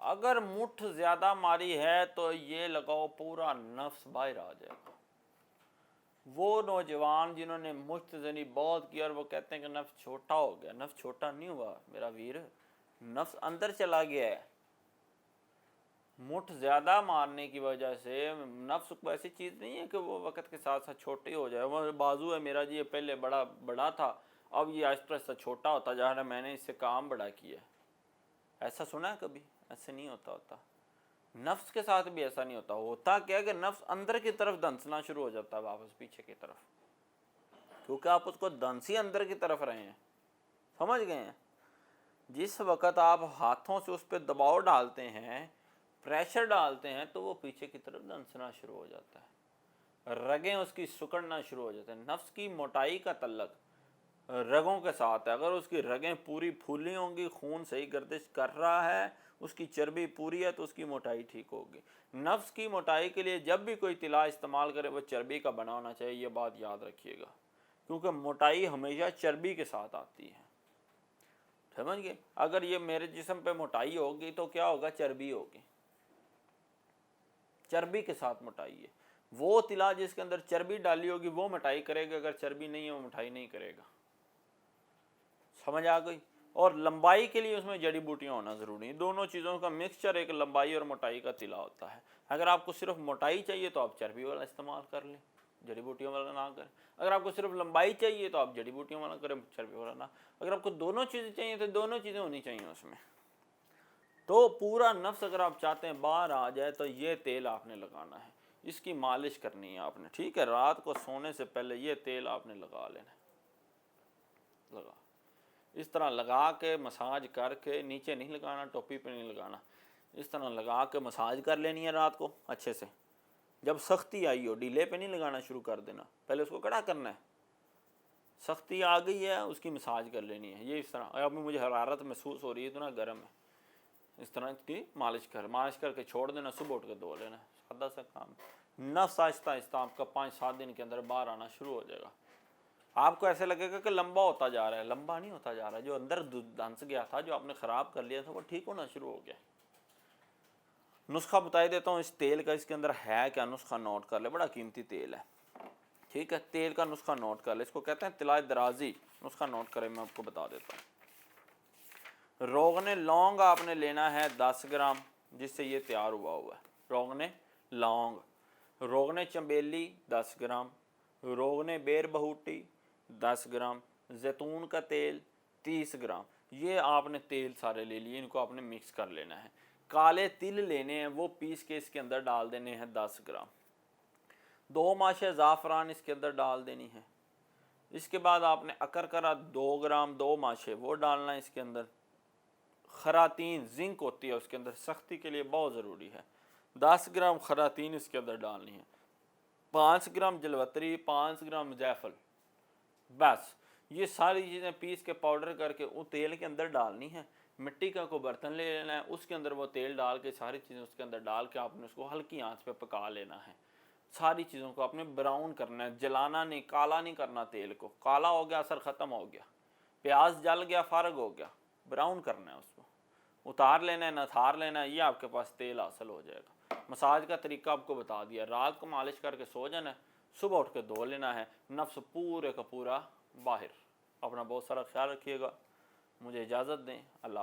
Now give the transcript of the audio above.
अगर मुठ ज़्यादा मारी है तो ये लगाओ पूरा नफ्स बाहर आ जाएगा। वो नौजवान जिन्होंने मुश्तजनी बहुत किया और वो कहते हैं कि नफ्स छोटा हो गया, नफ्स छोटा नहीं हुआ मेरा वीर, नफ्स अंदर चला गया है। मुठ ज़्यादा मारने की वजह से नफ्स को ऐसी चीज़ नहीं है कि वो वक़्त के साथ साथ छोटे हो जाए। वो बाजू है मेरा जी, ये पहले बड़ा बड़ा था, अब ये आहिस्ता आहिस्ता छोटा होता जा रहा है, मैंने इससे काम बड़ा किया। ऐसा सुना है कभी? ऐसे नहीं होता। नफ्स के साथ भी ऐसा नहीं होता क्या कि नफ्स अंदर की तरफ धंसना शुरू हो जाता है, वापस पीछे की तरफ, क्योंकि आप उसको धंसी अंदर की तरफ रहे हैं। समझ गए हैं? जिस वक़्त आप हाथों से उस पर दबाव डालते हैं, प्रेशर डालते हैं, तो वो पीछे की तरफ धंसना शुरू हो जाता है, रगें उसकी सिकुड़ना शुरू हो जाते हैं। नफ्स की मोटाई का तल्लक रगों के साथ है। अगर उसकी रगें पूरी फूली होंगी, खून सही गर्दिश कर रहा है, उसकी चर्बी पूरी है, तो उसकी मोटाई ठीक होगी। नफ्स की मोटाई के लिए जब भी कोई तिला इस्तेमाल करे वो चर्बी का बना होना चाहिए, ये बात याद रखिएगा, क्योंकि मोटाई हमेशा चर्बी के साथ आती है। समझ गए? अगर ये मेरे जिस्म पे मोटाई होगी तो क्या होगा? चर्बी होगी, चर्बी के साथ मोटाई है। वो तिला जिसके अंदर चर्बी डाली होगी वो मोटाई करेगा, अगर चर्बी नहीं है वो मोटाई नहीं करेगा। समझ आ गई? और लंबाई के लिए उसमें जड़ी बूटियां होना ज़रूरी है। दोनों चीज़ों का मिक्सचर एक लंबाई और मोटाई का तिला होता है। अगर आपको सिर्फ मोटाई चाहिए तो आप चर्बी वाला इस्तेमाल कर लें, जड़ी बूटियों वाला ना करें। अगर आपको सिर्फ लंबाई चाहिए तो आप जड़ी बूटियों वाला करें, चर्बी वाला ना। अगर आपको दोनों चीज़ें चाहिए तो दोनों चीज़ें होनी चाहिए उसमें। तो पूरा नफ्स अगर आप चाहते हैं बाहर आ जाए तो ये तेल आपने लगाना है, इसकी मालिश करनी है आपने। ठीक है, रात को सोने से पहले ये तेल आपने लगा लेना है। लगा इस तरह लगा के मसाज करके, नीचे नहीं लगाना, टोपी पे नहीं लगाना, इस तरह लगा के मसाज कर लेनी है रात को अच्छे से। जब सख्ती आई हो, डीले पे नहीं लगाना शुरू कर देना, पहले उसको कड़ा करना है। सख्ती आ गई है, उसकी मसाज कर लेनी है। ये इस तरह, अब मुझे हरारत महसूस हो रही है, इतना गर्म है, इस तरह की मालिश करके छोड़ देना, सुबह उठ के धो लेना। सादा सा काम। नफ्स आहिस्ता आहिस्ता आपका 5-7 दिन के अंदर बाहर आना शुरू हो जाएगा। आपको ऐसे लगेगा कि लंबा होता जा रहा है, लंबा नहीं होता जा रहा है। जो अंदर धंस गया था, जो आपने ख़राब कर लिया था, वो ठीक होना शुरू हो गया। नुस्खा बता देता हूँ इस तेल का, इसके अंदर है क्या, नुस्खा नोट कर ले, बड़ा कीमती तेल है। ठीक है, तेल का नुस्खा नोट कर ले, इसको कहते हैं तिलाय दराजी। नुस्खा नोट करें, मैं आपको बता देता हूँ। रोगने लौंग आपने लेना है 10 ग्राम, जिससे ये तैयार हुआ है। रोगने लौंग। रोगने चंबेली 10 ग्राम। रोगने बेर बहूटी 10 ग्राम। जैतून का तेल 30 ग्राम। ये आपने तेल सारे ले लिए, इनको आपने मिक्स कर लेना है। काले तिल लेने हैं, वो पीस के इसके अंदर डाल देने हैं 10 ग्राम। 2 माशे ज़ाफ़रान इसके अंदर डाल देनी है। इसके बाद आपने अकरकरा 2 ग्राम, 2 माशे वो डालना है इसके अंदर। खरातीन जिंक होती है उसके अंदर, सख्ती के लिए बहुत ज़रूरी है। 10 ग्राम खरातीन इसके अंदर डालनी है। 5 ग्राम जलवतरी, 5 ग्राम जायफल। बस ये सारी चीज़ें पीस के पाउडर करके वो तेल के अंदर डालनी है। मिट्टी का कोई बर्तन ले लेना है, उसके अंदर वो तेल डाल के सारी चीज़ें उसके अंदर डाल के आपने उसको हल्की आंच पे पका लेना है। सारी चीज़ों को आपने ब्राउन करना है, जलाना नहीं, काला नहीं करना। तेल को काला हो गया, असर ख़त्म हो गया। प्याज जल गया, फ़ारग हो गया, ब्राउन करना है उसको। उतार लेना है, नथार लेना है, ये आपके पास तेल हासिल हो जाएगा। मसाज का तरीका आपको बता दिया। रात को मालिश करके सो जाना है, सुबह उठ के धो लेना है। नफ्स पूरे का पूरा बाहर। अपना बहुत सारा ख्याल रखिएगा। मुझे इजाज़त दें। अल्लाह।